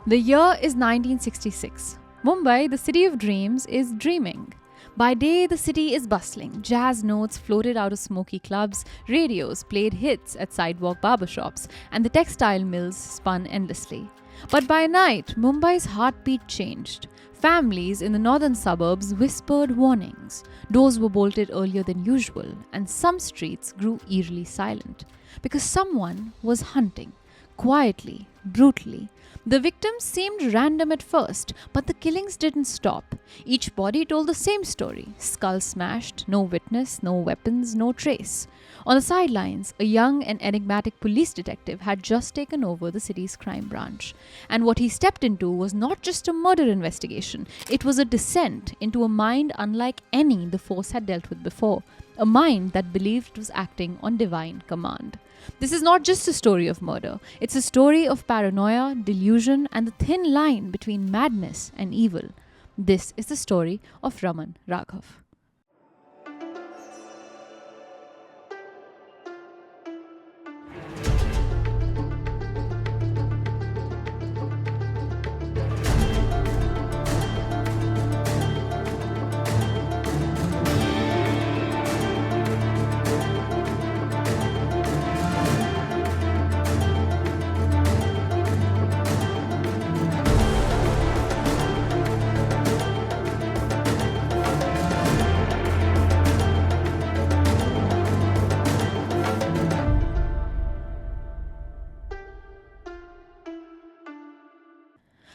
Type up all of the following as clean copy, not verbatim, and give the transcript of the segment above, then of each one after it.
The year is 1966. Mumbai, the city of dreams, is dreaming. By day, the city is bustling. Jazz notes floated out of smoky clubs, radios played hits at sidewalk barbershops, and the textile mills spun endlessly. But by night, Mumbai's heartbeat changed. Families in the northern suburbs whispered warnings. Doors were bolted earlier than usual, and some streets grew eerily silent. Because someone was hunting. Quietly, brutally. The victims seemed random at first, but the killings didn't stop. Each body told the same story. Skull smashed, no witness, no weapons, no trace. On the sidelines, a young and enigmatic police detective had just taken over the city's crime branch. And what he stepped into was not just a murder investigation, it was a descent into a mind unlike any the force had dealt with before. A mind that believed it was acting on divine command. This is not just a story of murder. It's a story of paranoia, delusion, and the thin line between madness and evil. This is the story of Raman Raghav.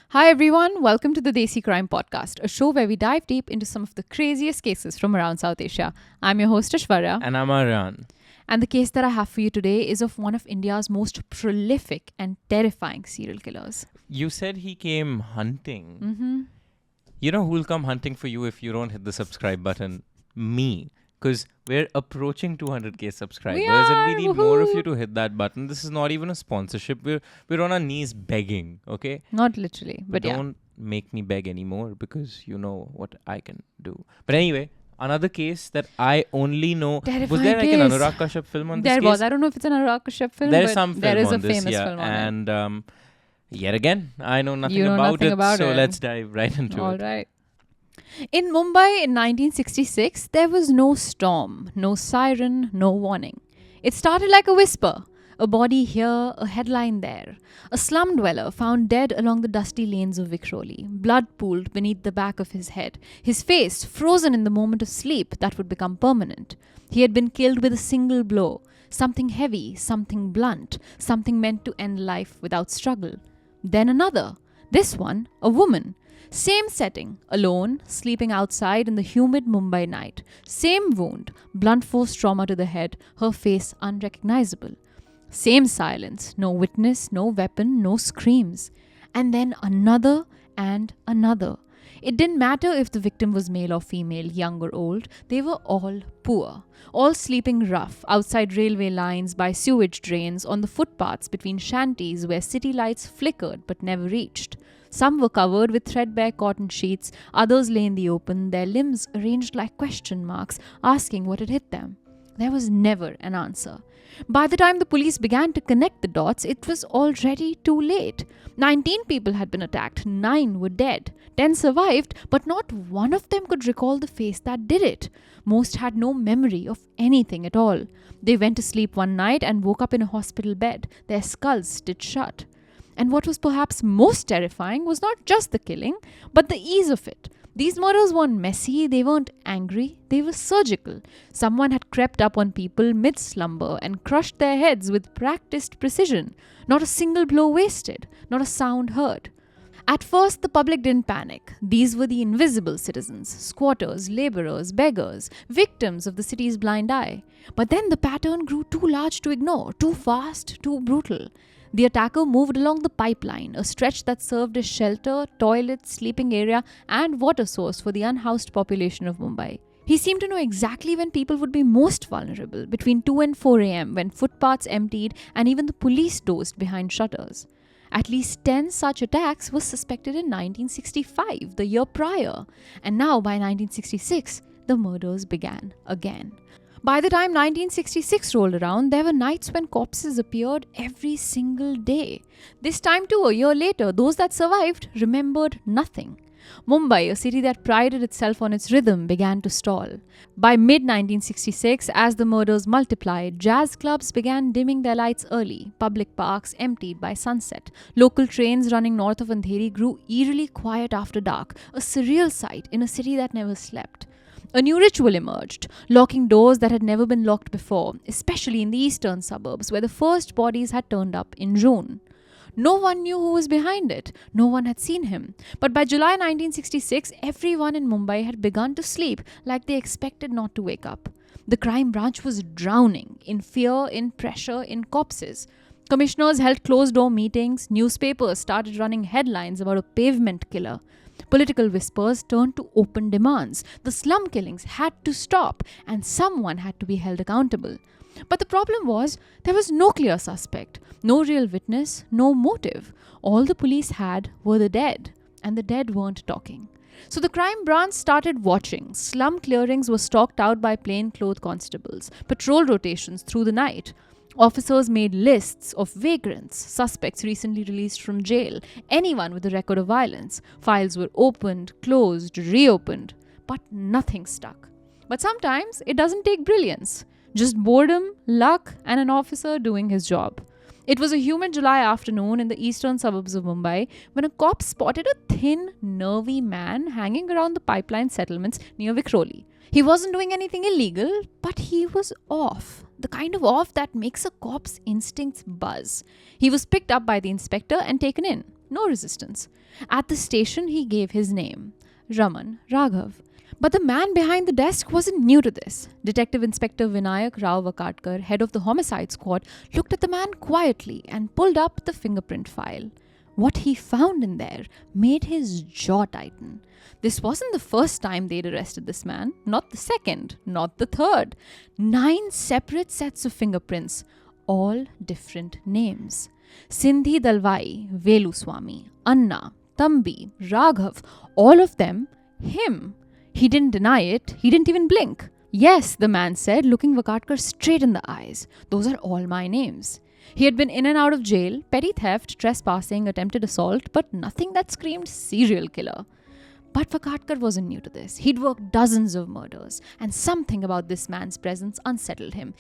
Hi everyone, welcome to the Desi Crime Podcast, a show where we dive deep into some of the craziest cases from around South Asia. I'm your host Ashwarya. And I'm Aryan. And the case that I have for you today is of one of India's most prolific and terrifying serial killers. You said he came hunting. Mm-hmm. You know who'll come hunting for you if you don't hit the subscribe button? Me. Because we're approaching 200k subscribers and we need more of you to hit that button. This is not even a sponsorship. We're on our knees begging, okay? Not literally, but don't make me beg anymore because you know what I can do. But anyway, another case that I only know. Terrifying was there like case. an Anurag Kashyap film on this There case? was. I don't know if it's an Anurag Kashyap film, There is but some film there is on a this, famous yeah. film on it. And yet again, I know nothing You know about nothing it. about so it. let's dive right into it. All right. In Mumbai in 1966, there was no storm, no siren, no warning. It started like a whisper. A body here, a headline there. A slum dweller found dead along the dusty lanes of Vikhroli. Blood pooled beneath the back of his head. His face frozen in the moment of sleep that would become permanent. He had been killed with a single blow. Something heavy, something blunt, something meant to end life without struggle. Then another. This one, a woman. Same setting, alone, sleeping outside in the humid Mumbai night. Same wound, blunt force trauma to the head, her face unrecognizable. Same silence, no witness, no weapon, no screams. And then another and another. It didn't matter if the victim was male or female, young or old, they were all poor. All sleeping rough, outside railway lines, by sewage drains, on the footpaths between shanties where city lights flickered but never reached. Some were covered with threadbare cotton sheets, others lay in the open, their limbs arranged like question marks, asking what had hit them. There was never an answer. By the time the police began to connect the dots, it was already too late. 19 people had been attacked, 9 were dead. 10 survived, but not one of them could recall the face that did it. Most had no memory of anything at all. They went to sleep one night and woke up in a hospital bed, their skulls stitched shut. And what was perhaps most terrifying was not just the killing, but the ease of it. These murders weren't messy, they weren't angry, they were surgical. Someone had crept up on people mid-slumber and crushed their heads with practiced precision. Not a single blow wasted, not a sound heard. At first, the public didn't panic. These were the invisible citizens, squatters, labourers, beggars, victims of the city's blind eye. But then the pattern grew too large to ignore, too fast, too brutal. The attacker moved along the pipeline, a stretch that served as shelter, toilet, sleeping area, and water source for the unhoused population of Mumbai. He seemed to know exactly when people would be most vulnerable, between 2 and 4 a.m., when footpaths emptied and even the police dozed behind shutters. At least 10 such attacks were suspected in 1965, the year prior, and now by 1966, the murders began again. By the time 1966 rolled around, there were nights when corpses appeared every single day. This time too, a year later, those that survived remembered nothing. Mumbai, a city that prided itself on its rhythm, began to stall. By mid 1966, as the murders multiplied, jazz clubs began dimming their lights early, public parks emptied by sunset, local trains running north of Andheri grew eerily quiet after dark, a surreal sight in a city that never slept. A new ritual emerged, locking doors that had never been locked before, especially in the eastern suburbs where the first bodies had turned up in June. No one knew who was behind it. No one had seen him. But by July 1966, everyone in Mumbai had begun to sleep like they expected not to wake up. The crime branch was drowning in fear, in pressure, in corpses. Commissioners held closed-door meetings. Newspapers started running headlines about a pavement killer. Political whispers turned to open demands. The slum killings had to stop, and someone had to be held accountable. But the problem was, there was no clear suspect, no real witness, no motive. All the police had were the dead, and the dead weren't talking. So the crime branch started watching. Slum clearings were stalked out by plainclothes constables, patrol rotations through the night. Officers made lists of vagrants, suspects recently released from jail, anyone with a record of violence. Files were opened, closed, reopened, but nothing stuck. But sometimes it doesn't take brilliance. Just boredom, luck, and an officer doing his job. It was a humid July afternoon in the eastern suburbs of Mumbai when a cop spotted a thin, nervy man hanging around the pipeline settlements near Vikhroli. He wasn't doing anything illegal, but he was off. The kind of off that makes a cop's instincts buzz. He was picked up by the inspector and taken in. No resistance. At the station, he gave his name, Raman Raghav. But the man behind the desk wasn't new to this. Detective Inspector Vinayak Rao Vakadkar, head of the homicide squad, looked at the man quietly and pulled up the fingerprint file. What he found in there made his jaw tighten. This wasn't the first time they'd arrested this man, not the second, not the third. 9 separate sets of fingerprints, all different names. Sindhi Dalwai, Veluswamy, Anna, Tambi, Raghav, all of them him. He didn't deny it. He didn't even blink. Yes, the man said, looking Vakadkar straight in the eyes. Those are all my names. He had been in and out of jail, petty theft, trespassing, attempted assault, but nothing that screamed serial killer. But Vakadkar wasn't new to this. He'd worked dozens of murders, and something about this man's presence unsettled him.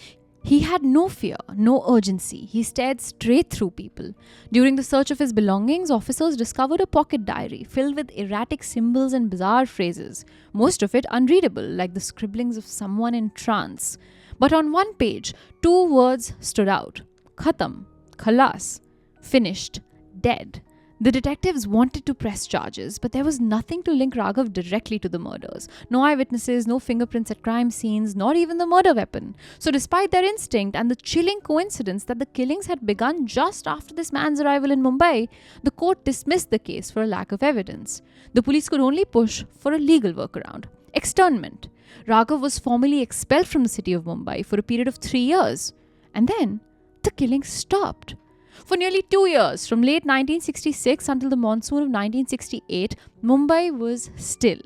He had no fear, no urgency. He stared straight through people. During the search of his belongings, officers discovered a pocket diary filled with erratic symbols and bizarre phrases, most of it unreadable, like the scribblings of someone in trance. But on one page, 2 words stood out. Khatam, khalas, finished, dead. The detectives wanted to press charges, but there was nothing to link Raghav directly to the murders. No eyewitnesses, no fingerprints at crime scenes, not even the murder weapon. So despite their instinct and the chilling coincidence that the killings had begun just after this man's arrival in Mumbai, the court dismissed the case for a lack of evidence. The police could only push for a legal workaround. Externment. Raghav was formally expelled from the city of Mumbai for a period of 3 years. And then, the killings stopped. For nearly 2 years, from late 1966 until the monsoon of 1968, Mumbai was still.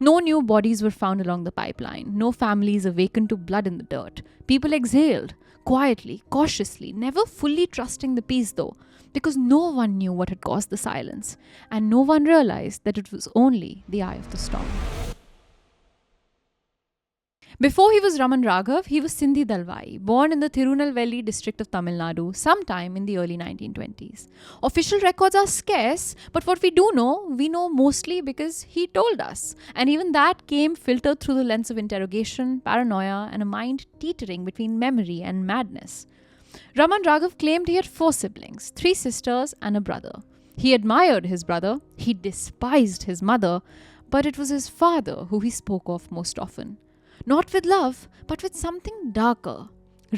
No new bodies were found along the pipeline. No families awakened to blood in the dirt. People exhaled, quietly, cautiously, never fully trusting the peace though, because no one knew what had caused the silence, and no one realized that it was only the eye of the storm. Before he was Raman Raghav, he was Sindhi Dalwai, born in the Tirunelveli district of Tamil Nadu sometime in the early 1920s. Official records are scarce, but what we do know, we know mostly because he told us. And even that came filtered through the lens of interrogation, paranoia, and a mind teetering between memory and madness. Raman Raghav claimed he had 4 siblings, 3 sisters and a brother. He admired his brother, he despised his mother, but it was his father who he spoke of most often. Not with love, but with something darker.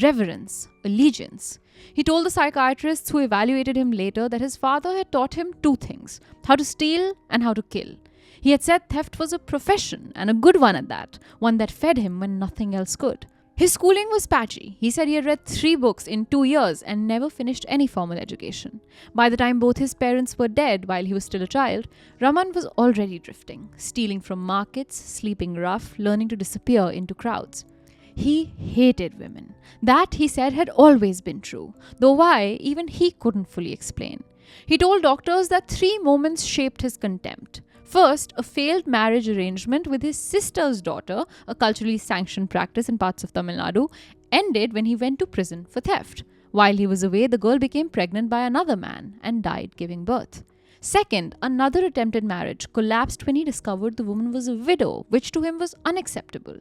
Reverence, allegiance. He told the psychiatrists who evaluated him later that his father had taught him 2 things, how to steal and how to kill. He had said theft was a profession, and a good one at that, one that fed him when nothing else could. His schooling was patchy. He said he had read 3 books in 2 years and never finished any formal education. By the time both his parents were dead while he was still a child, Raman was already drifting, stealing from markets, sleeping rough, learning to disappear into crowds. He hated women. That, he said, had always been true, though why, even he couldn't fully explain. He told doctors that 3 moments shaped his contempt. First, a failed marriage arrangement with his sister's daughter, a culturally sanctioned practice in parts of Tamil Nadu, ended when he went to prison for theft. While he was away, the girl became pregnant by another man and died giving birth. Second, another attempted marriage collapsed when he discovered the woman was a widow, which to him was unacceptable.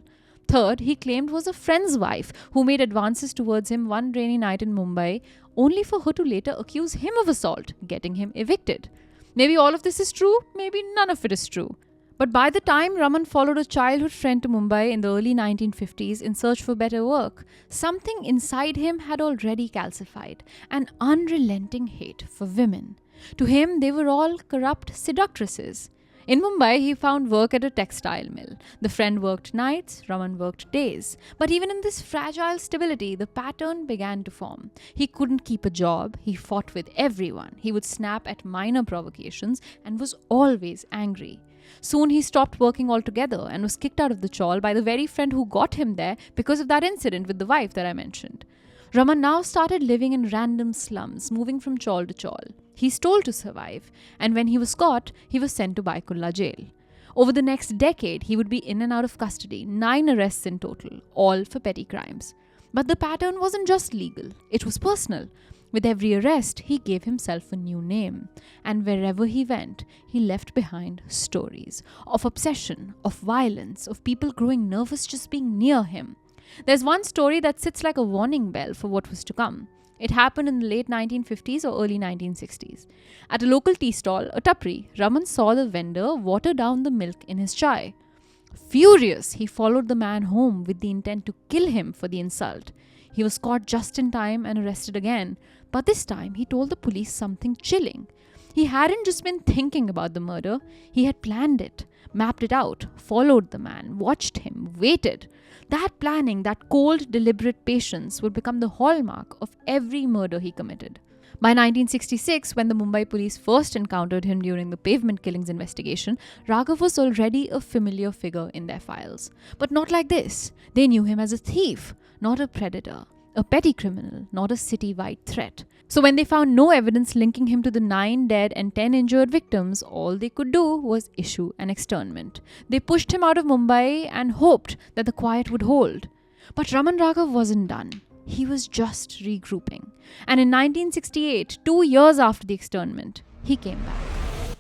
Third, he claimed was a friend's wife who made advances towards him one rainy night in Mumbai, only for her to later accuse him of assault, getting him evicted. Maybe all of this is true, maybe none of it is true. But by the time Raman followed a childhood friend to Mumbai in the early 1950s in search for better work, something inside him had already calcified, an unrelenting hate for women. To him, they were all corrupt seductresses. In Mumbai, he found work at a textile mill. The friend worked nights, Raman worked days. But even in this fragile stability, the pattern began to form. He couldn't keep a job, he fought with everyone. He would snap at minor provocations and was always angry. Soon he stopped working altogether and was kicked out of the chawl by the very friend who got him there because of that incident with the wife that I mentioned. Raman now started living in random slums, moving from chawl to chawl. He stole to survive, and when he was caught, he was sent to Baikulla jail. Over the next decade, he would be in and out of custody, 9 arrests in total, all for petty crimes. But the pattern wasn't just legal, it was personal. With every arrest, he gave himself a new name, and wherever he went, he left behind stories of obsession, of violence, of people growing nervous just being near him. There's one story that sits like a warning bell for what was to come. It happened in the late 1950s or early 1960s. At a local tea stall, a tapri, Raman saw the vendor water down the milk in his chai. Furious, he followed the man home with the intent to kill him for the insult. He was caught just in time and arrested again, but this time he told the police something chilling. He hadn't just been thinking about the murder, he had planned it, mapped it out, followed the man, watched him, waited. That planning, that cold, deliberate patience would become the hallmark of every murder he committed. By 1966, when the Mumbai police first encountered him during the pavement killings investigation, Raghav was already a familiar figure in their files. But not like this. They knew him as a thief, not a predator, a petty criminal, not a city-wide threat. So when they found no evidence linking him to the 9 dead and 10 injured victims, all they could do was issue an externment. They pushed him out of Mumbai and hoped that the quiet would hold. But Raman Raghav wasn't done. He was just regrouping. And in 1968, 2 years after the externment, he came back.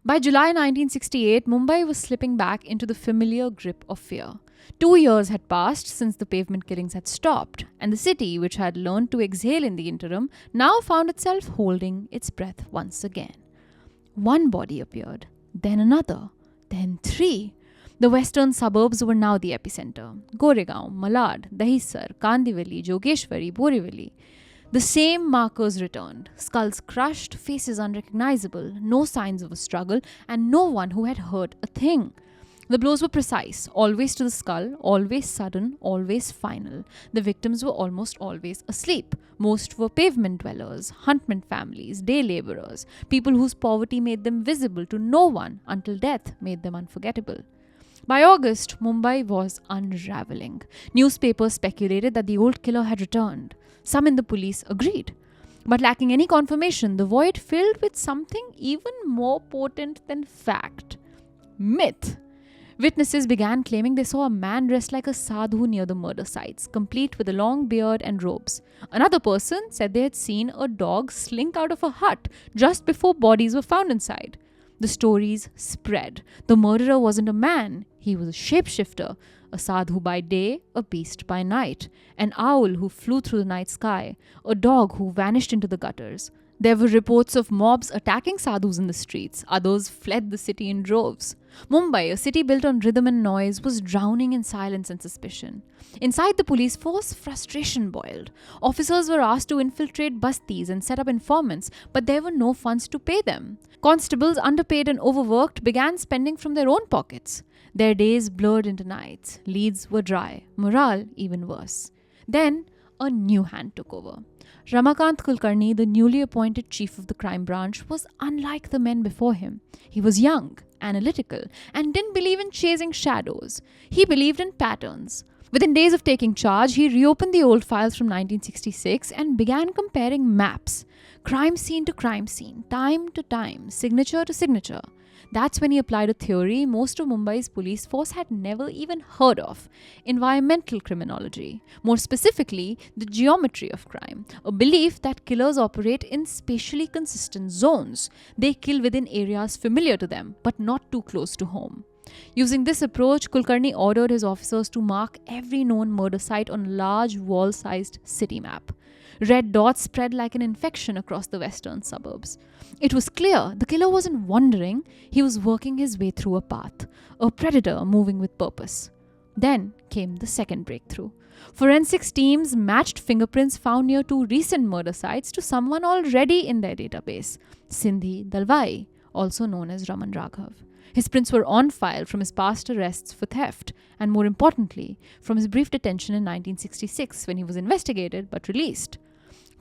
By July 1968, Mumbai was slipping back into the familiar grip of fear. 2 years had passed since the pavement killings had stopped, and the city, which had learned to exhale in the interim, now found itself holding its breath once again. One body appeared, then another, then 3. The western suburbs were now the epicenter. Goregaon, Malad, Dahisar, Kandivali, Jogeshwari, Borivali. The same markers returned. Skulls crushed, faces unrecognizable, no signs of a struggle, and no one who had hurt a thing. The blows were precise, always to the skull, always sudden, always final. The victims were almost always asleep. Most were pavement dwellers, huntman families, day labourers, people whose poverty made them visible to no one until death made them unforgettable. By August, Mumbai was unravelling. Newspapers speculated that the old killer had returned. Some in the police agreed. But lacking any confirmation, the void filled with something even more potent than fact. Myth. Witnesses began claiming they saw a man dressed like a sadhu near the murder sites, complete with a long beard and robes. Another person said they had seen a dog slink out of a hut just before bodies were found inside. The stories spread. The murderer wasn't a man, he was a shapeshifter, a sadhu by day, a beast by night, an owl who flew through the night sky, a dog who vanished into the gutters. There were reports of mobs attacking sadhus in the streets. Others fled the city in droves. Mumbai, a city built on rhythm and noise, was drowning in silence and suspicion. Inside the police force, frustration boiled. Officers were asked to infiltrate busties and set up informants, but there were no funds to pay them. Constables, underpaid and overworked, began spending from their own pockets. Their days blurred into nights. Leads were dry. Morale even worse. Then, a new hand took over. Ramakant Kulkarni, the newly appointed chief of the crime branch, was unlike the men before him. He was young, analytical, and didn't believe in chasing shadows. He believed in patterns. Within days of taking charge, he reopened the old files from 1966 and began comparing maps, crime scene to crime scene, time to time, signature to signature. That's when he applied a theory most of Mumbai's police force had never even heard of: environmental criminology. More specifically, the geometry of crime, a belief that killers operate in spatially consistent zones. They kill within areas familiar to them, but not too close to home. Using this approach, Kulkarni ordered his officers to mark every known murder site on a large wall-sized city map. Red dots spread like an infection across the western suburbs. It was clear the killer wasn't wandering, he was working his way through a path, a predator moving with purpose. Then came the second breakthrough. Forensics teams matched fingerprints found near two recent murder sites to someone already in their database: Sindhi Dalwai, also known as Raman Raghav. His prints were on file from his past arrests for theft, and more importantly, from his brief detention in 1966 when he was investigated but released.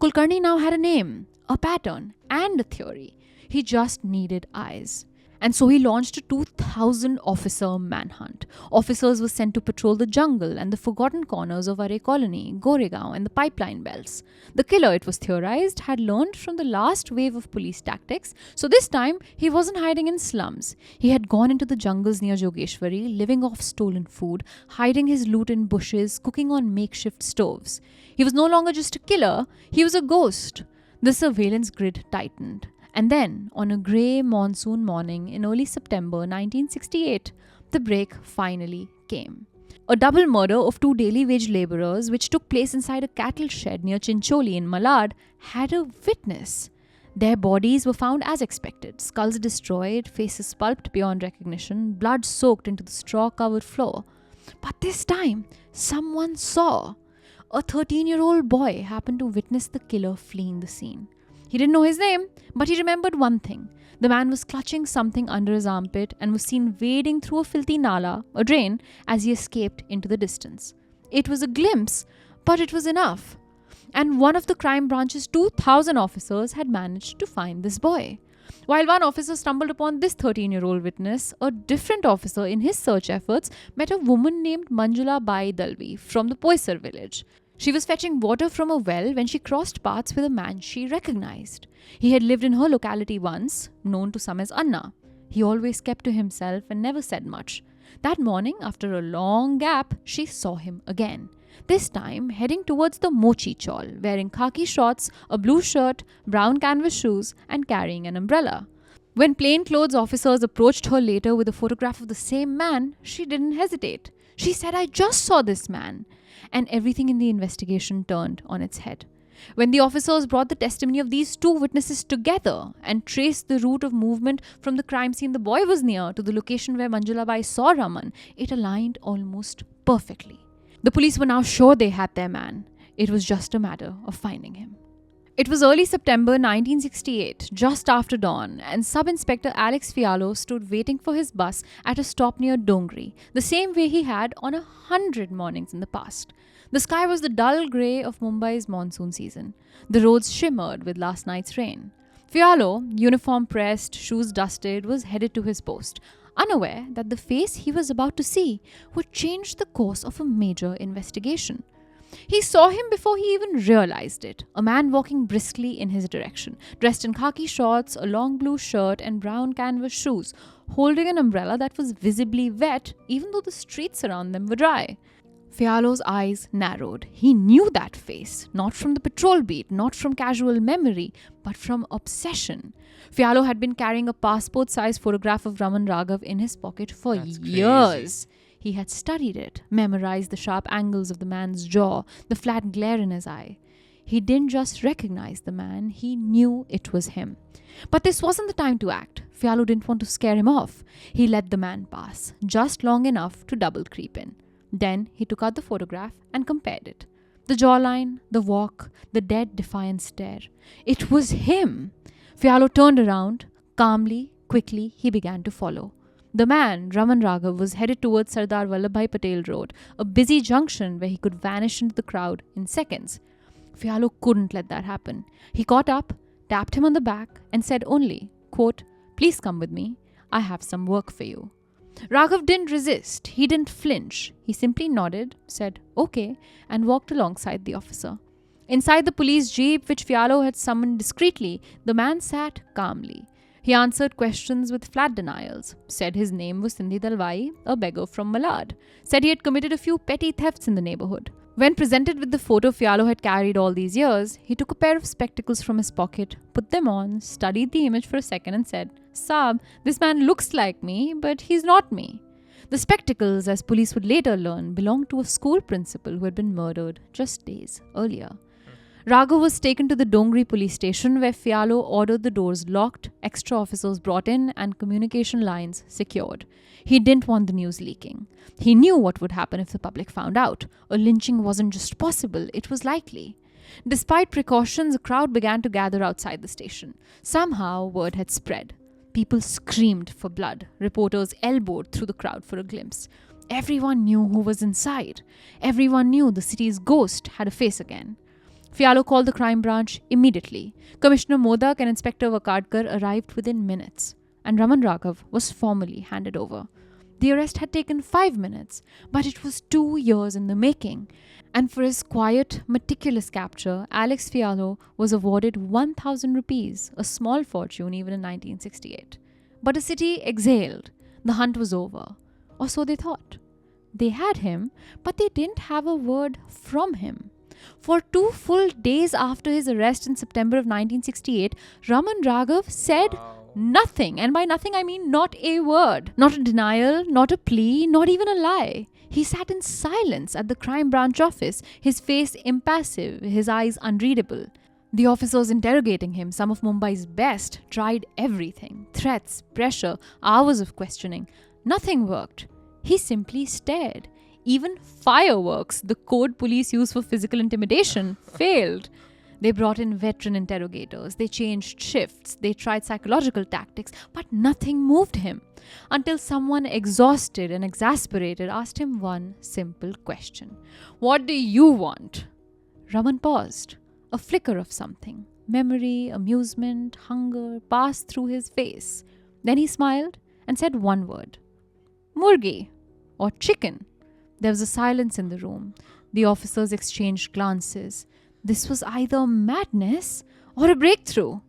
Kulkarni now had a name, a pattern, and a theory. He just needed eyes. And so he launched a 2,000 officer manhunt. Officers were sent to patrol the jungle and the forgotten corners of Are Colony, Goregaon, and the pipeline belts. The killer, it was theorized, had learned from the last wave of police tactics, so this time he wasn't hiding in slums. He had gone into the jungles near Jogeshwari, living off stolen food, hiding his loot in bushes, cooking on makeshift stoves. He was no longer just a killer, he was a ghost. The surveillance grid tightened. And then, on a grey monsoon morning in early September 1968, the break finally came. A double murder of two daily wage labourers, which took place inside a cattle shed near Chincholi in Malad, had a witness. Their bodies were found as expected: skulls destroyed, faces pulped beyond recognition, blood soaked into the straw-covered floor. But this time, someone saw. A 13-year-old boy happened to witness the killer fleeing the scene. He didn't know his name, but he remembered one thing. The man was clutching something under his armpit and was seen wading through a filthy nala, a drain, as he escaped into the distance. It was a glimpse, but it was enough. And one of the crime branch's 2,000 officers had managed to find this boy. While one officer stumbled upon this 13-year-old witness, a different officer in his search efforts met a woman named Manjula Bai Dalvi from the Poisar village. She was fetching water from a well when she crossed paths with a man she recognized. He had lived in her locality once, known to some as Anna. He always kept to himself and never said much. That morning, after a long gap, she saw him again. This time, heading towards the Mochi Chawl, wearing khaki shorts, a blue shirt, brown canvas shoes, and carrying an umbrella. When plainclothes officers approached her later with a photograph of the same man, she didn't hesitate. She said, "I just saw this man." And everything in the investigation turned on its head. When the officers brought the testimony of these two witnesses together and traced the route of movement from the crime scene the boy was near to the location where Manjula Bai saw Raman, it aligned almost perfectly. The police were now sure they had their man. It was just a matter of finding him. It was early September 1968, just after dawn, and Sub-Inspector Alex Fialo stood waiting for his bus at a stop near Dongri, the same way he had on 100 mornings in the past. The sky was the dull grey of Mumbai's monsoon season. The roads shimmered with last night's rain. Fialo, uniform pressed, shoes dusted, was headed to his post, unaware that the face he was about to see would change the course of a major investigation. He saw him before he even realized it, a man walking briskly in his direction, dressed in khaki shorts, a long blue shirt, and brown canvas shoes, holding an umbrella that was visibly wet even though the streets around them were dry. Fialo's eyes narrowed. He knew that face, not from the patrol beat, not from casual memory, but from obsession. Fialo had been carrying a passport-sized photograph of Raman Raghav in his pocket for years. He had studied it, memorized the sharp angles of the man's jaw, the flat glare in his eye. He didn't just recognize the man, he knew it was him. But this wasn't the time to act. Fialo didn't want to scare him off. He let the man pass, just long enough to double creep in. Then he took out the photograph and compared it. The jawline, the walk, the dead defiant stare. It was him! Fialo turned around. Calmly, quickly, he began to follow. The man, Raman Raghav, was headed towards Sardar Vallabhbhai Patel Road, a busy junction where he could vanish into the crowd in seconds. Fialo couldn't let that happen. He caught up, tapped him on the back, and said only, quote, "Please come with me. I have some work for you. Raghav didn't resist. He didn't flinch. He simply nodded, said, okay, and walked alongside the officer. Inside the police jeep, which Fialo had summoned discreetly, the man sat calmly. He answered questions with flat denials, said his name was Sindhi Dalwai, a beggar from Malad, said he had committed a few petty thefts in the neighborhood. When presented with the photo Fialo had carried all these years, he took a pair of spectacles from his pocket, put them on, studied the image for a second and said, Saab, this man looks like me, but he's not me. The spectacles, as police would later learn, belonged to a school principal who had been murdered just days earlier. Raghav was taken to the Dongri police station where Fialo ordered the doors locked, extra officers brought in and communication lines secured. He didn't want the news leaking. He knew what would happen if the public found out. A lynching wasn't just possible, it was likely. Despite precautions, a crowd began to gather outside the station. Somehow, word had spread. People screamed for blood. Reporters elbowed through the crowd for a glimpse. Everyone knew who was inside. Everyone knew the city's ghost had a face again. Fialo called the crime branch immediately. Commissioner Modak and Inspector Vakadkar arrived within minutes, and Raman Raghav was formally handed over. The arrest had taken 5 minutes, but it was 2 years in the making. And for his quiet, meticulous capture, Alex Fialo was awarded 1,000 rupees, a small fortune even in 1968. But the city exhaled. The hunt was over. Or so they thought. They had him, but they didn't have a word from him. For 2 full days after his arrest in September of 1968, Raman Raghav said nothing. And by nothing, I mean not a word. Not a denial, not a plea, not even a lie. He sat in silence at the crime branch office, his face impassive, his eyes unreadable. The officers interrogating him, some of Mumbai's best, tried everything. Threats, pressure, hours of questioning. Nothing worked. He simply stared. Even fireworks, the code police use for physical intimidation, failed. They brought in veteran interrogators. They changed shifts. They tried psychological tactics, but nothing moved him. Until someone exhausted and exasperated asked him one simple question. What do you want? Raman paused. A flicker of something. Memory, amusement, hunger passed through his face. Then he smiled and said one word. Murgi, or chicken. There was a silence in the room. The officers exchanged glances. This was either madness or a breakthrough.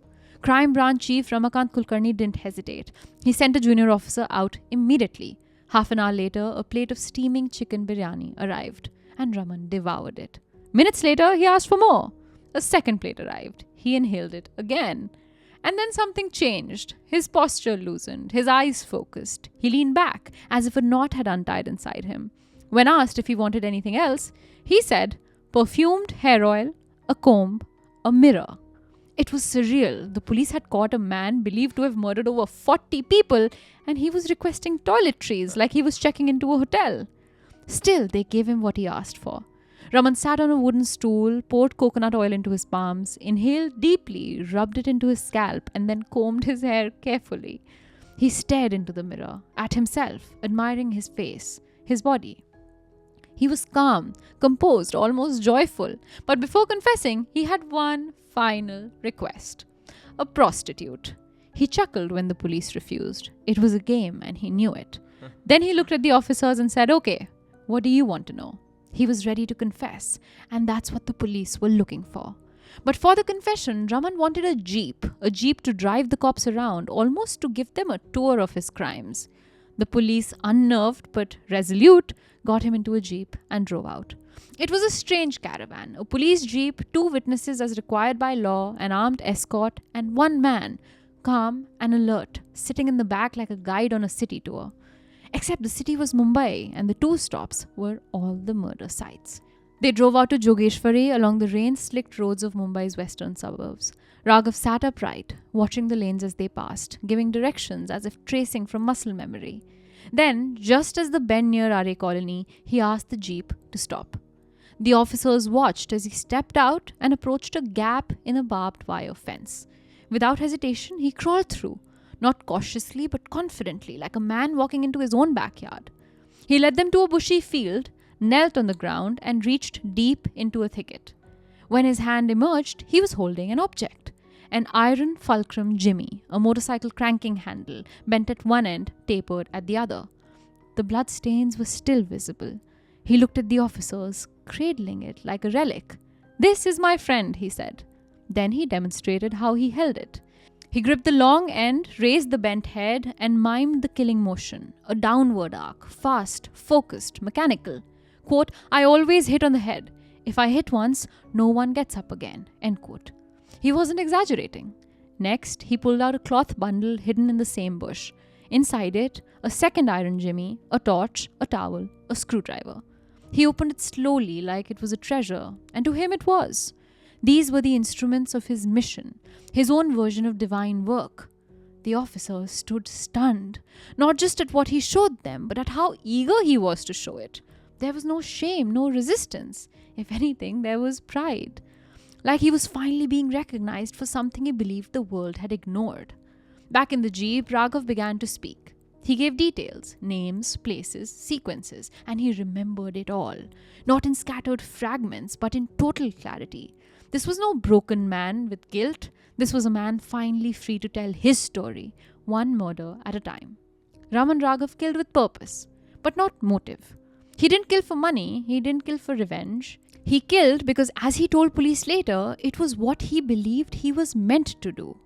Crime Branch Chief Ramakant Kulkarni didn't hesitate. He sent a junior officer out immediately. Half an hour later, a plate of steaming chicken biryani arrived, and Raman devoured it. Minutes later, he asked for more. A second plate arrived. He inhaled it again. And then something changed. His posture loosened. His eyes focused. He leaned back, as if a knot had untied inside him. When asked if he wanted anything else, he said, perfumed hair oil, a comb, a mirror. It was surreal. The police had caught a man believed to have murdered over 40 people, and he was requesting toiletries like he was checking into a hotel. Still, they gave him what he asked for. Raman sat on a wooden stool, poured coconut oil into his palms, inhaled deeply, rubbed it into his scalp, and then combed his hair carefully. He stared into the mirror, at himself, admiring his face, his body. He was calm, composed, almost joyful. But before confessing, he had one final request. A prostitute. He chuckled when the police refused. It was a game and he knew it. Then he looked at the officers and said, okay, what do you want to know? He was ready to confess, and that's what the police were looking for. But for the confession, Raman wanted a jeep to drive the cops around, almost to give them a tour of his crimes. The police, unnerved but resolute, got him into a jeep and drove out. It was a strange caravan, a police jeep, 2 witnesses as required by law, an armed escort, and one man, calm and alert, sitting in the back like a guide on a city tour. Except the city was Mumbai, and the 2 stops were all the murder sites. They drove out to Jogeshwari along the rain-slicked roads of Mumbai's western suburbs. Raghav sat upright, watching the lanes as they passed, giving directions as if tracing from muscle memory. Then, just as the bend near Are Colony, he asked the jeep to stop. The officers watched as he stepped out and approached a gap in a barbed wire fence. Without hesitation, he crawled through, not cautiously but confidently, like a man walking into his own backyard. He led them to a bushy field, knelt on the ground, and reached deep into a thicket. When his hand emerged, he was holding an object. An iron fulcrum jimmy, a motorcycle cranking handle, bent at one end, tapered at the other. The bloodstains were still visible. He looked at the officers, cradling it like a relic. "This is my friend," he said. Then he demonstrated how he held it. He gripped the long end, raised the bent head, and mimed the killing motion, a downward arc, fast, focused, mechanical. Quote, "I always hit on the head. If I hit once, no one gets up again." End quote. He wasn't exaggerating. Next, he pulled out a cloth bundle hidden in the same bush. Inside it, a second iron jimmy, a torch, a towel, a screwdriver. He opened it slowly like it was a treasure, and to him it was. These were the instruments of his mission, his own version of divine work. The officers stood stunned, not just at what he showed them, but at how eager he was to show it. There was no shame, no resistance. If anything, there was pride. Like he was finally being recognized for something he believed the world had ignored. Back in the jeep, Raghav began to speak. He gave details, names, places, sequences, and he remembered it all. Not in scattered fragments, but in total clarity. This was no broken man with guilt. This was a man finally free to tell his story, one murder at a time. Raman Raghav killed with purpose, but not motive. He didn't kill for money, he didn't kill for revenge. He killed because, as he told police later, it was what he believed he was meant to do.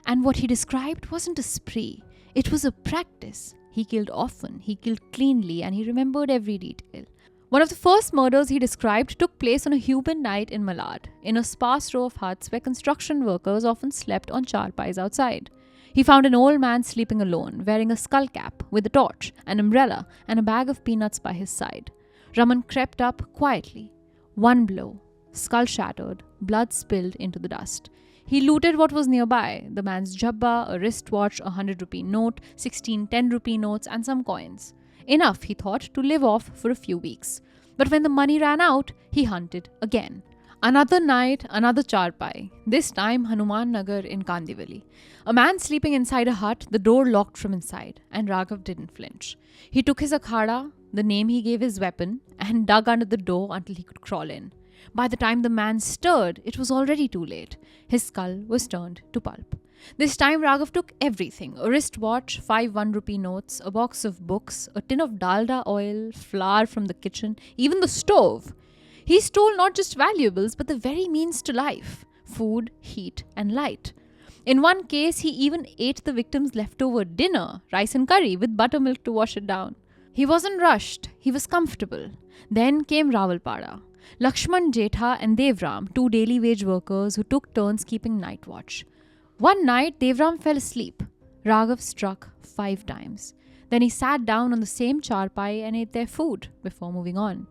And what he described wasn't a spree, it was a practice. He killed often, he killed cleanly, and he remembered every detail. One of the first murders he described took place on a human night in Malad, in a sparse row of huts where construction workers often slept on charpais outside. He found an old man sleeping alone, wearing a skull cap with a torch, an umbrella, and a bag of peanuts by his side. Raman crept up quietly. One blow, skull shattered, blood spilled into the dust. He looted what was nearby, the man's jabba, a wristwatch, a 100-rupee note, 16 10-rupee notes, and some coins. Enough, he thought, to live off for a few weeks. But when the money ran out, he hunted again. Another night, another charpai, this time Hanuman Nagar in Kandivali. A man sleeping inside a hut, the door locked from inside, and Raghav didn't flinch. He took his akhada, the name he gave his weapon, and dug under the door until he could crawl in. By the time the man stirred, it was already too late. His skull was turned to pulp. This time Raghav took everything: a wristwatch, 5 1-rupee notes, a box of books, a tin of dalda oil, flour from the kitchen, even the stove. He stole not just valuables, but the very means to life: food, heat, and light. In one case, he even ate the victim's leftover dinner, rice and curry, with buttermilk to wash it down. He wasn't rushed, he was comfortable. Then came Rawalpada. Lakshman Jetha and Devram, 2 daily wage workers who took turns keeping night watch. One night, Devram fell asleep. Raghav struck 5 times. Then he sat down on the same charpai and ate their food before moving on.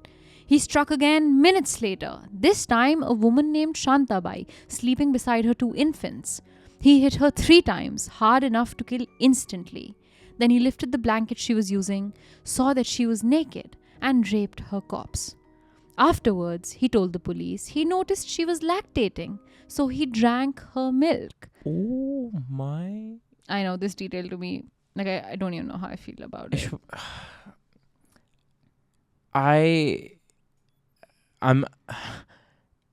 He struck again minutes later, this time a woman named Shantabai, sleeping beside her 2 infants. He hit her 3 times, hard enough to kill instantly. Then he lifted the blanket she was using, saw that she was naked, and raped her corpse. Afterwards, he told the police, he noticed she was lactating, so he drank her milk. Oh my. I know, this detail to me, like I don't even know how I feel about it.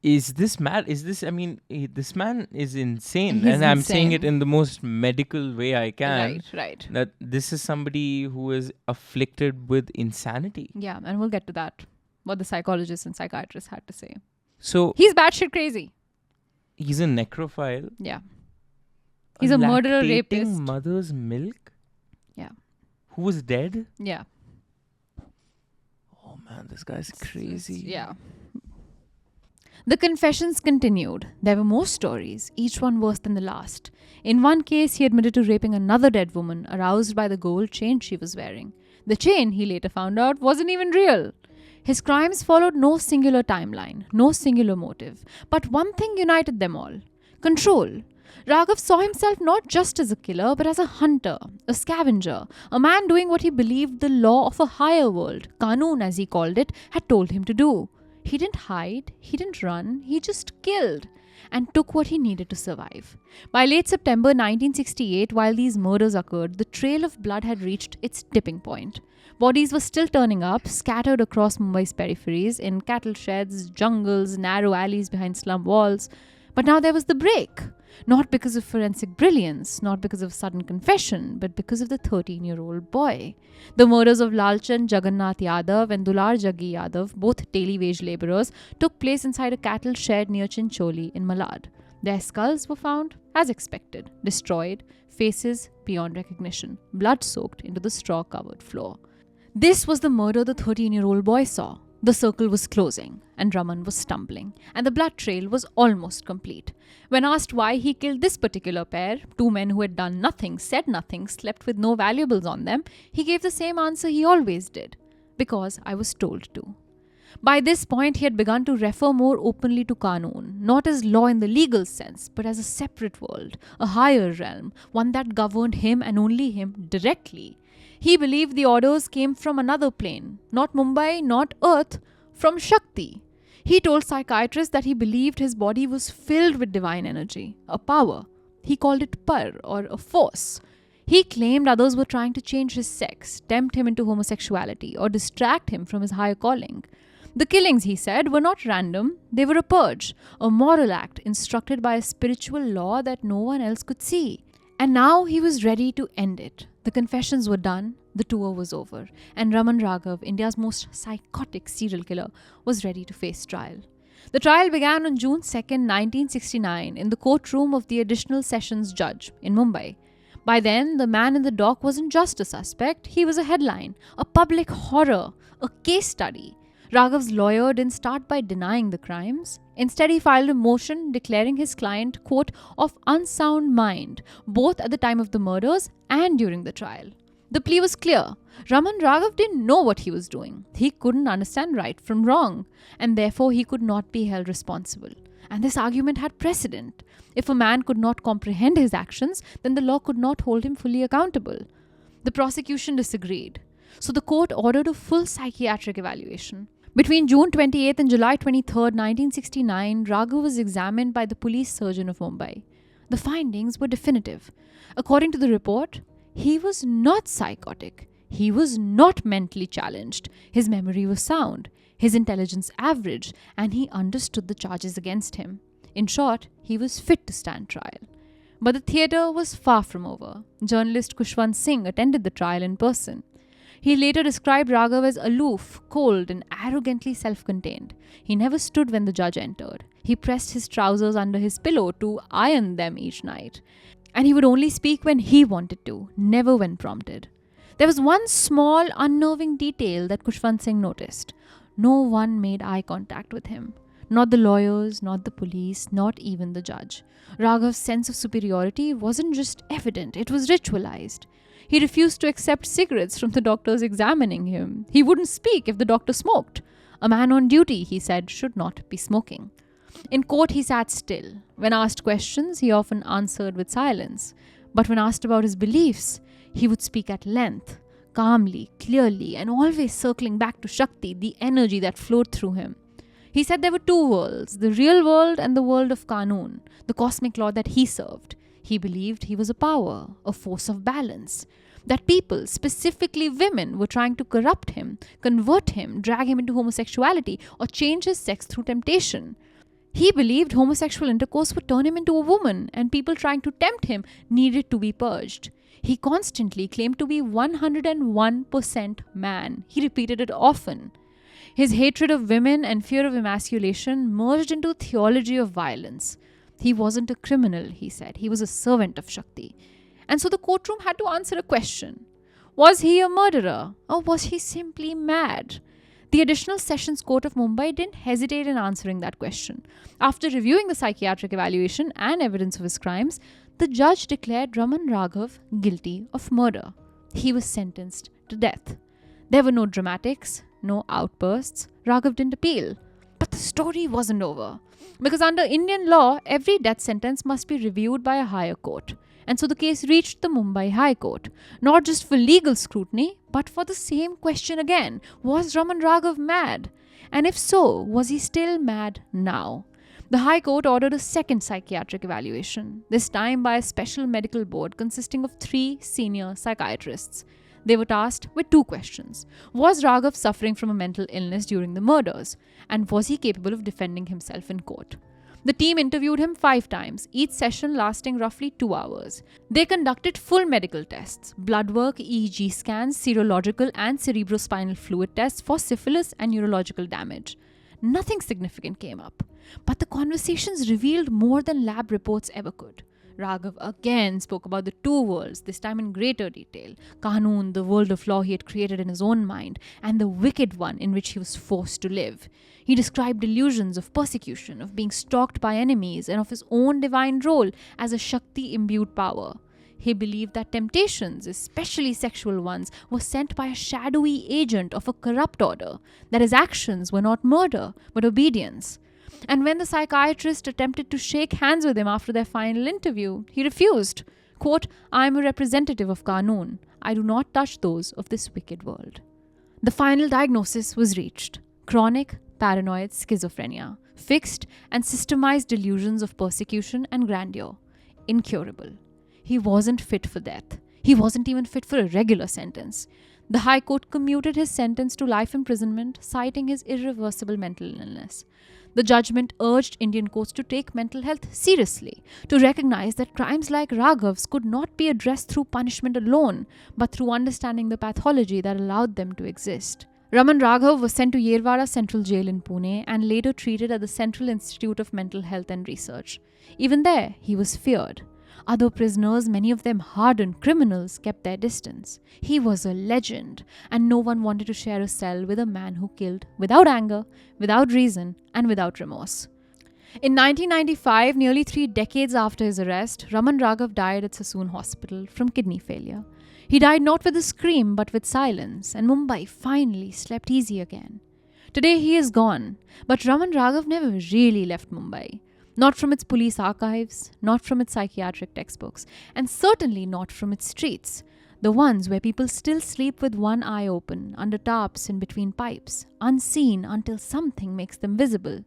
Is this mad? This man is insane. He's and I'm insane. saying it in the most medical way I can. Right. That this is somebody who is afflicted with insanity. Yeah, and we'll get to that. What the psychologists and psychiatrists had to say. So He's batshit crazy. he's a necrophile. Yeah. He's a murderer, lactating rapist. Mother's milk. Yeah. Who was dead? Yeah. Oh man, this guy's crazy. Yeah. The confessions continued. There were more stories, each one worse than the last. In one case, he admitted to raping another dead woman, aroused by the gold chain she was wearing. The chain, he later found out, wasn't even real. His crimes followed no singular timeline, no singular motive. But one thing united them all: control. Raghav saw himself not just as a killer, but as a hunter, a scavenger, a man doing what he believed the law of a higher world, Qanun as he called it, had told him to do. He didn't hide, he didn't run, he just killed and took what he needed to survive. By late September 1968, while these murders occurred, the trail of blood had reached its tipping point. Bodies were still turning up, scattered across Mumbai's peripheries, in cattle sheds, jungles, narrow alleys behind slum walls. But now there was the break. Not because of forensic brilliance, not because of sudden confession, but because of the 13-year-old boy. The murders of Lalchand Jagannath Yadav and Dular Jaggi Yadav, both daily wage labourers, took place inside a cattle shed near Chincholi in Malad. Their skulls were found, as expected, destroyed, faces beyond recognition, blood-soaked into the straw-covered floor. This was the murder the 13-year-old boy saw. The circle was closing, and Raman was stumbling, and the blood trail was almost complete. When asked why he killed this particular pair, two men who had done nothing, said nothing, slept with no valuables on them, he gave the same answer he always did. Because I was told to. By this point, he had begun to refer more openly to Qanun, not as law in the legal sense, but as a separate world, a higher realm, one that governed him and only him directly. He believed the orders came from another plane, not Mumbai, not Earth, from Shakti. He told psychiatrists that he believed his body was filled with divine energy, a power. He called it par, or a force. He claimed others were trying to change his sex, tempt him into homosexuality, or distract him from his higher calling. The killings, he said, were not random. They were a purge, a moral act instructed by a spiritual law that no one else could see. And now he was ready to end it. The confessions were done, the tour was over, and Raman Raghav, India's most psychotic serial killer, was ready to face trial. The trial began on June 2nd, 1969, in the courtroom of the Additional Sessions Judge in Mumbai. By then, the man in the dock wasn't just a suspect, he was a headline, a public horror, a case study. Raghav's lawyer didn't start by denying the crimes. Instead, he filed a motion declaring his client, quote, of unsound mind, both at the time of the murders and during the trial. The plea was clear. Raman Raghav didn't know what he was doing. He couldn't understand right from wrong, and therefore he could not be held responsible. And this argument had precedent. If a man could not comprehend his actions, then the law could not hold him fully accountable. The prosecution disagreed. So the court ordered a full psychiatric evaluation. Between June 28th and July 23rd, 1969, Raghav was examined by the police surgeon of Mumbai. The findings were definitive. According to the report, he was not psychotic. He was not mentally challenged. His memory was sound, his intelligence average, and he understood the charges against him. In short, he was fit to stand trial. But the theatre was far from over. Journalist Kushwant Singh attended the trial in person. He later described Raghav as aloof, cold, and arrogantly self-contained. He never stood when the judge entered. He pressed his trousers under his pillow to iron them each night. And he would only speak when he wanted to, never when prompted. There was one small, unnerving detail that Kushwant Singh noticed. No one made eye contact with him. Not the lawyers, not the police, not even the judge. Raghav's sense of superiority wasn't just evident, it was ritualized. He refused to accept cigarettes from the doctors examining him. He wouldn't speak if the doctor smoked. A man on duty, he said, should not be smoking. In court, he sat still. When asked questions, he often answered with silence. But when asked about his beliefs, he would speak at length, calmly, clearly, and always circling back to Shakti, the energy that flowed through him. He said there were two worlds, the real world and the world of Qanun, the cosmic law that he served. He believed he was a power, a force of balance. That people, specifically women, were trying to corrupt him, convert him, drag him into homosexuality, or change his sex through temptation. He believed homosexual intercourse would turn him into a woman, and people trying to tempt him needed to be purged. He constantly claimed to be 101% man. He repeated it often. His hatred of women and fear of emasculation merged into a theology of violence. He wasn't a criminal, he said. He was a servant of Shakti. And so the courtroom had to answer a question. Was he a murderer, or was he simply mad? The Additional Sessions Court of Mumbai didn't hesitate in answering that question. After reviewing the psychiatric evaluation and evidence of his crimes, the judge declared Raman Raghav guilty of murder. He was sentenced to death. There were no dramatics, no outbursts. Raghav didn't appeal. But the story wasn't over. Because under Indian law, every death sentence must be reviewed by a higher court. And so the case reached the Mumbai High Court, not just for legal scrutiny, but for the same question again. Was Raman Raghav mad? And if so, was he still mad now? The High Court ordered a second psychiatric evaluation, this time by a special medical board consisting of 3 senior psychiatrists. They were tasked with 2 questions. Was Raghav suffering from a mental illness during the murders? And was he capable of defending himself in court? The team interviewed him 5 times, each session lasting roughly 2 hours. They conducted full medical tests, blood work, EEG scans, serological and cerebrospinal fluid tests for syphilis and neurological damage. Nothing significant came up, but the conversations revealed more than lab reports ever could. Raghav again spoke about the two worlds, this time in greater detail. Qanun, the world of law he had created in his own mind, and the wicked one in which he was forced to live. He described delusions of persecution, of being stalked by enemies, and of his own divine role as a Shakti-imbued power. He believed that temptations, especially sexual ones, were sent by a shadowy agent of a corrupt order, that his actions were not murder, but obedience. And when the psychiatrist attempted to shake hands with him after their final interview, he refused. Quote, "I am a representative of Qanun. I do not touch those of this wicked world." The final diagnosis was reached. Chronic paranoid schizophrenia. Fixed and systemized delusions of persecution and grandeur. Incurable. He wasn't fit for death. He wasn't even fit for a regular sentence. The High Court commuted his sentence to life imprisonment, citing his irreversible mental illness. The judgment urged Indian courts to take mental health seriously, to recognize that crimes like Raghav's could not be addressed through punishment alone, but through understanding the pathology that allowed them to exist. Raman Raghav was sent to Yerwada Central Jail in Pune and later treated at the Central Institute of Mental Health and Research. Even there, he was feared. Other prisoners, many of them hardened criminals, kept their distance. He was a legend, and no one wanted to share a cell with a man who killed without anger, without reason, and without remorse. In 1995, nearly 3 decades after his arrest, Raman Raghav died at Sassoon Hospital from kidney failure. He died not with a scream but with silence, and Mumbai finally slept easy again. Today he is gone, but Raman Raghav never really left Mumbai. Not from its police archives, not from its psychiatric textbooks, and certainly not from its streets. The ones where people still sleep with one eye open, under tarps and between pipes, unseen until something makes them visible.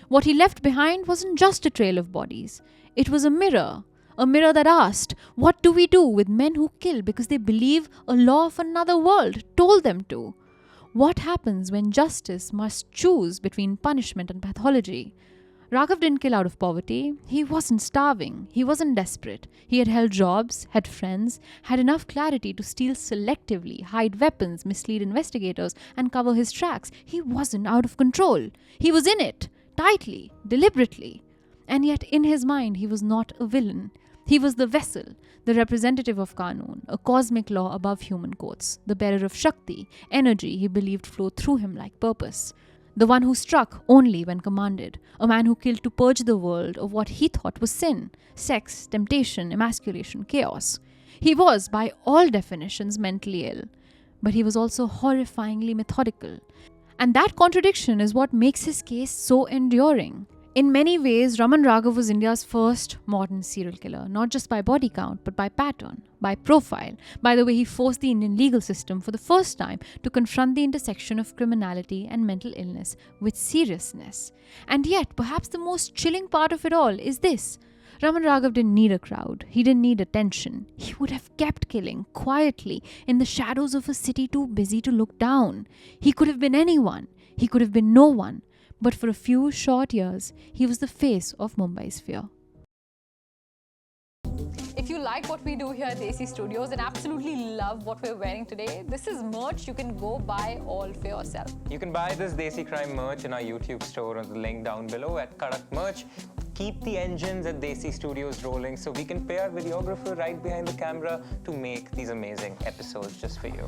What he left behind wasn't just a trail of bodies. It was a mirror that asked, what do we do with men who kill because they believe a law of another world told them to? What happens when justice must choose between punishment and pathology? Raghav didn't kill out of poverty. He wasn't starving. He wasn't desperate. He had held jobs, had friends, had enough clarity to steal selectively, hide weapons, mislead investigators, and cover his tracks. He wasn't out of control. He was in it, tightly, deliberately. And yet in his mind, he was not a villain. He was the vessel, the representative of Qanun, a cosmic law above human courts, the bearer of Shakti, energy he believed flowed through him like purpose. The one who struck only when commanded, a man who killed to purge the world of what he thought was sin, sex, temptation, emasculation, chaos. He was, by all definitions, mentally ill, but he was also horrifyingly methodical. And that contradiction is what makes his case so enduring. In many ways, Raman Raghav was India's first modern serial killer, not just by body count, but by pattern, by profile, by the way he forced the Indian legal system for the first time to confront the intersection of criminality and mental illness with seriousness. And yet, perhaps the most chilling part of it all is this. Raman Raghav didn't need a crowd. He didn't need attention. He would have kept killing quietly in the shadows of a city too busy to look down. He could have been anyone. He could have been no one. But for a few short years, he was the face of Mumbai's fear. If you like what we do here at Desi Studios and absolutely love what we're wearing today, this is merch you can go buy all for yourself. You can buy this Desi Crime merch in our YouTube store on the link down below at Kadak Merch. Keep the engines at Desi Studios rolling so we can pay our videographer right behind the camera to make these amazing episodes just for you.